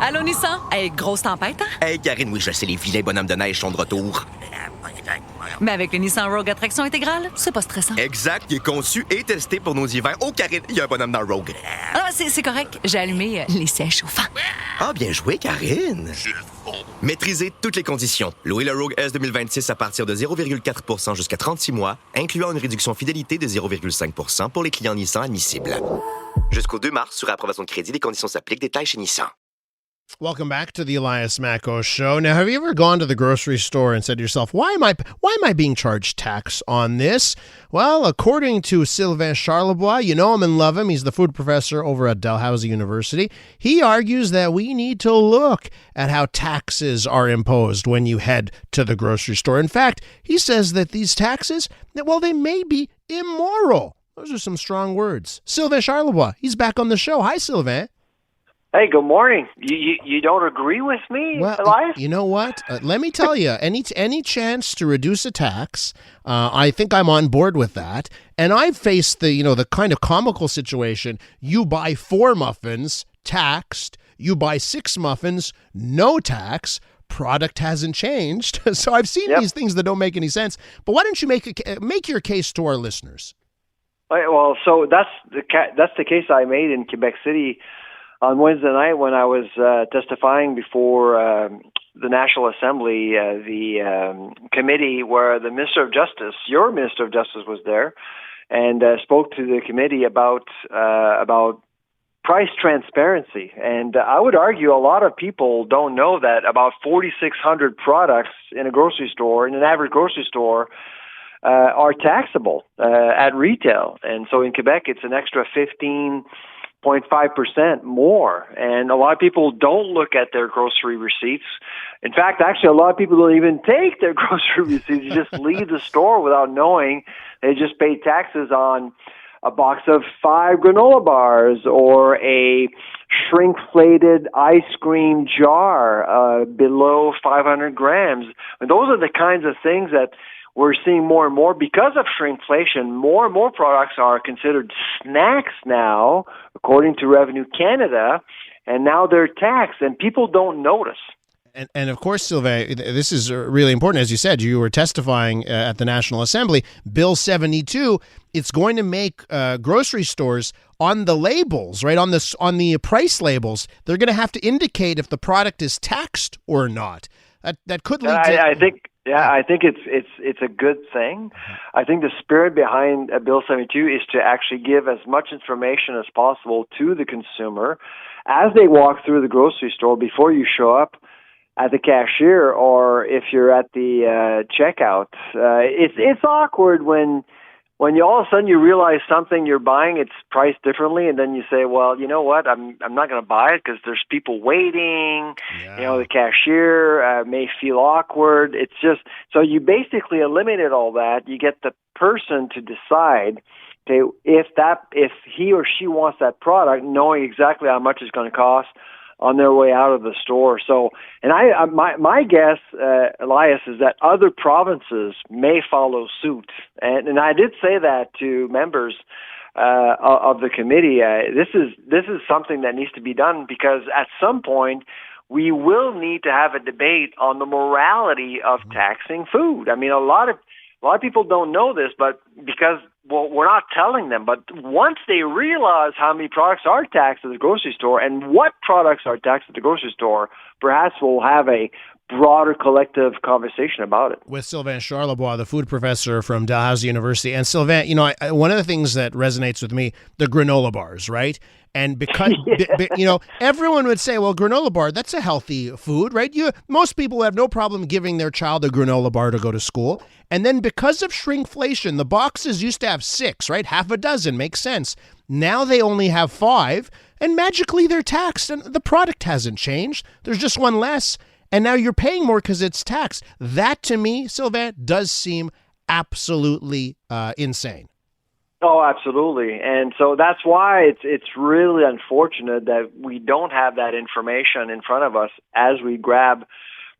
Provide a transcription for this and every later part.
Allô, Nissan? Hey, grosse tempête, hein? Hey, Karine, oui, je sais, les vilains bonhommes de neige sont de retour. Mais avec le Nissan Rogue à traction intégrale, c'est pas stressant. Exact, il est conçu et testé pour nos hivers. Oh, Karine, il y a un bonhomme dans le Rogue. Ah, c'est correct. J'ai allumé les sièges chauffants. Ah, bien joué, Karine. Maîtrisez toutes les conditions. Louez le Rogue S 2026 à partir de 0,4% jusqu'à 36 mois, incluant une réduction fidélité de 0,5% pour les clients Nissan admissibles. Jusqu'au 2 mars, sur approbation de crédit, les conditions s'appliquent. Détails chez Nissan. Welcome back to the Elias Macko Show. Now, have you ever gone to the grocery store and said to yourself, why am I being charged tax on this? Well, according to Sylvain Charlebois, you know him and love him. He's the food professor over at Dalhousie University. He argues that we need to look at how taxes are imposed when you head to the grocery store. In fact, he says that these taxes, well, they may be immoral. Those are some strong words. Sylvain Charlebois, he's back on the show. Hi, Sylvain. Hey, good morning. You don't agree with me, well, Elias? You know what? Let me tell you, any chance to reduce a tax, I think I'm on board with that. And I've faced the kind of comical situation. You buy 4 muffins, taxed. You buy 6 muffins, no tax. Product hasn't changed. So I've seen these things that don't make any sense. But why don't you make your case to our listeners? Well, so that's the case I made in Quebec City on Wednesday night when I was testifying before the National Assembly, the committee where the Minister of Justice, your Minister of Justice, was there, and spoke to the committee about price transparency. And I would argue a lot of people don't know that about 4,600 products in a grocery store, in an average grocery store, are taxable at retail. And so in Quebec, it's an extra 15.5% more. And a lot of people don't look at their grocery receipts. In fact, actually, a lot of people don't even take their grocery receipts. You just leave the store without knowing they just paid taxes on a box of 5 granola bars or a shrinkflated ice cream jar below 500 grams. And those are the kinds of things that we're seeing more and more because of shrinkflation. More and more products are considered snacks now, according to Revenue Canada, and now they're taxed, and people don't notice. And of course, Sylvain, this is really important. As you said, you were testifying at the National Assembly. Bill 72, it's going to make grocery stores on the labels, right, on the price labels, they're going to have to indicate if the product is taxed or not. That could lead to... I think it's a good thing. I think the spirit behind Bill 72 is to actually give as much information as possible to the consumer as they walk through the grocery store before you show up at the cashier or if you're at the checkout. It's awkward when you all of a sudden you realize something you're buying, it's priced differently, and then you say, well, you know what, I'm not going to buy it because there's people waiting. Yeah. The cashier may feel awkward. It's just, so you basically eliminated all that. You get the person to decide, okay, if he or she wants that product, knowing exactly how much it's going to cost on their way out of the store. So, and my guess, Elias, is that other provinces may follow suit. And I did say that to members of the committee. This is something that needs to be done because at some point we will need to have a debate on the morality of taxing food. I mean, a lot of people don't know this, but because we're not telling them. But once they realize how many products are taxed at the grocery store and what products are taxed at the grocery store, perhaps we'll have a broader collective conversation about it. With Sylvain Charlebois, the food professor from Dalhousie University. And Sylvain, one of the things that resonates with me, the granola bars, right? And because, everyone would say, well, granola bar, that's a healthy food, right? Most people have no problem giving their child a granola bar to go to school. And then because of shrinkflation, the boxes used to have 6, right? Half a dozen, makes sense. Now they only have 5, and magically they're taxed, and the product hasn't changed. There's just one less, and now you're paying more because it's taxed. That, to me, Sylvain, does seem absolutely insane. Oh, absolutely. And so that's why it's really unfortunate that we don't have that information in front of us as we grab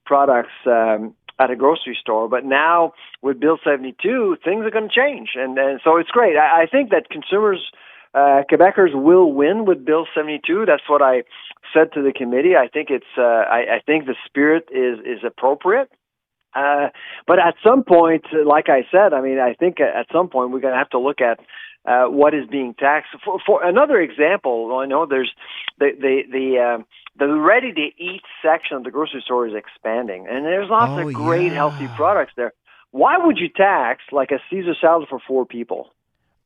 products at a grocery store. But now with Bill 72, things are going to change. And so it's great. I think that consumers Quebecers will win with Bill 72. That's what I said to the committee. I think I think the spirit is appropriate. But at some point, like I said, I mean, I think at some point we're going to have to look at what is being taxed. For another example, I know there's the ready-to-eat section of the grocery store is expanding, and there's lots of great healthy products there. Why would you tax like a Caesar salad for 4 people?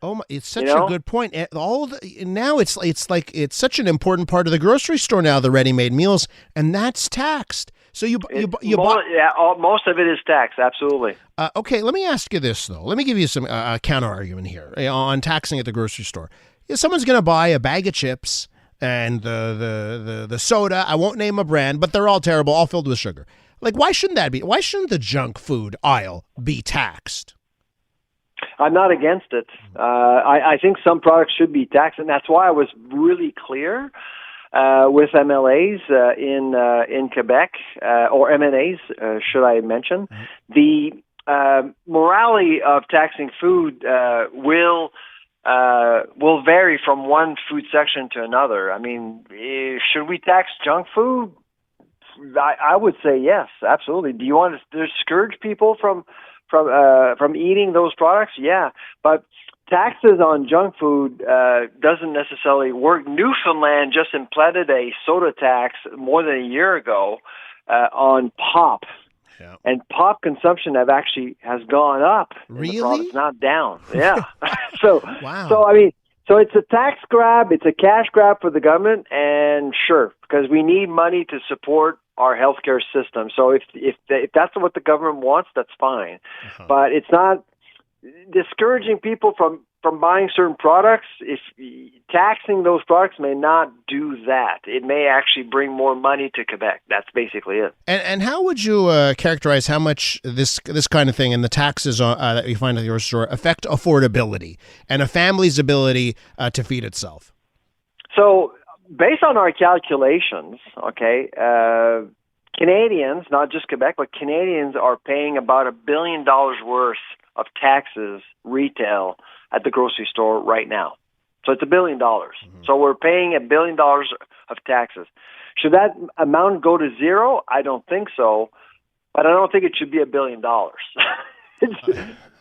Oh, it's such a good point. Now it's like it's such an important part of the grocery store now, the ready-made meals, and that's taxed. So most of it is taxed, absolutely. Okay, let me ask you this though. Let me give you some counter argument here on taxing at the grocery store. If someone's going to buy a bag of chips and the soda, I won't name a brand, but they're all terrible, all filled with sugar. Like, why shouldn't that be? Why shouldn't the junk food aisle be taxed? I'm not against it. I think some products should be taxed, and that's why I was really clear with MLAs in Quebec, or MNAs, should I mention. The morality of taxing food will vary from one food section to another. I mean, should we tax junk food? I would say yes, absolutely. Do you want to discourage people from eating those products? Yeah, but taxes on junk food doesn't necessarily work. Newfoundland just implemented a soda tax more than a year ago on pop, and pop consumption has gone up. Really? It's not down. Yeah. So wow. So I mean. So it's a tax grab, it's a cash grab for the government, and sure, because we need money to support our healthcare system. So if that's what the government wants, that's fine. But it's not discouraging people from buying certain products. If taxing those products may not do that, it may actually bring more money to Quebec. That's basically it. And how would you characterize how much this kind of thing and the taxes that you find at your store affect affordability and a family's ability to feed itself? So, based on our calculations, Canadians, not just Quebec, but Canadians are paying about $1 billion worth of taxes retail at the grocery store right now. So it's $1 billion. So we're paying $1 billion of taxes. Should that amount go to zero? I don't think so, but I don't think it should be $1 billion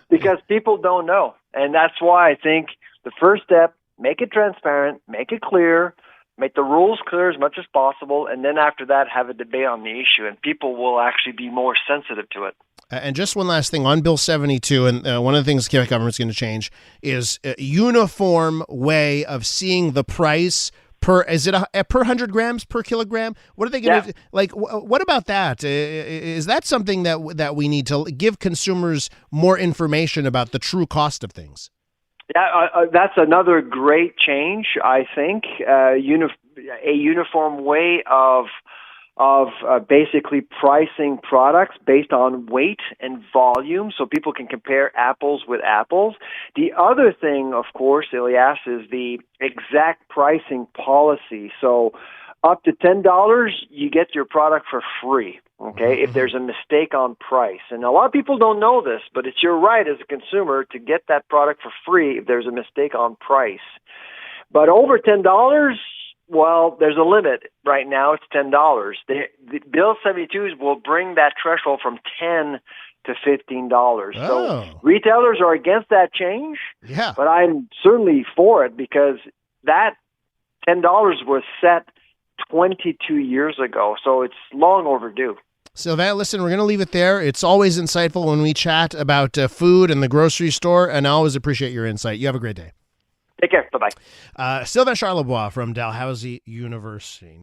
because people don't know. And that's why I think the first step, make it transparent, make it clear, make the rules clear as much as possible, and then after that, have a debate on the issue, and people will actually be more sensitive to it. And just one last thing on Bill 72, and one of the things the Quebec government's going to change is a uniform way of seeing the price per 100 grams per kilogram? What are they going to like? What about that? Is that something that we need to give consumers more information about the true cost of things? Yeah, that's another great change. I think a uniform way of basically pricing products based on weight and volume, so people can compare apples with apples. The other thing, of course, Elias, is the exact pricing policy. So up to $10, you get your product for free. Okay, if there's a mistake on price. And a lot of people don't know this, but it's your right as a consumer to get that product for free if there's a mistake on price. But over $10, well, there's a limit. Right now, it's $10. The Bill 72 will bring that threshold from $10 to $15. So retailers are against that change, but I'm certainly for it because that $10 was set 22 years ago, so it's long overdue. Sylvain, listen, we're going to leave it there. It's always insightful when we chat about food and the grocery store, and I always appreciate your insight. You have a great day. Take care. Bye-bye. Sylvain Charlebois from Dalhousie University.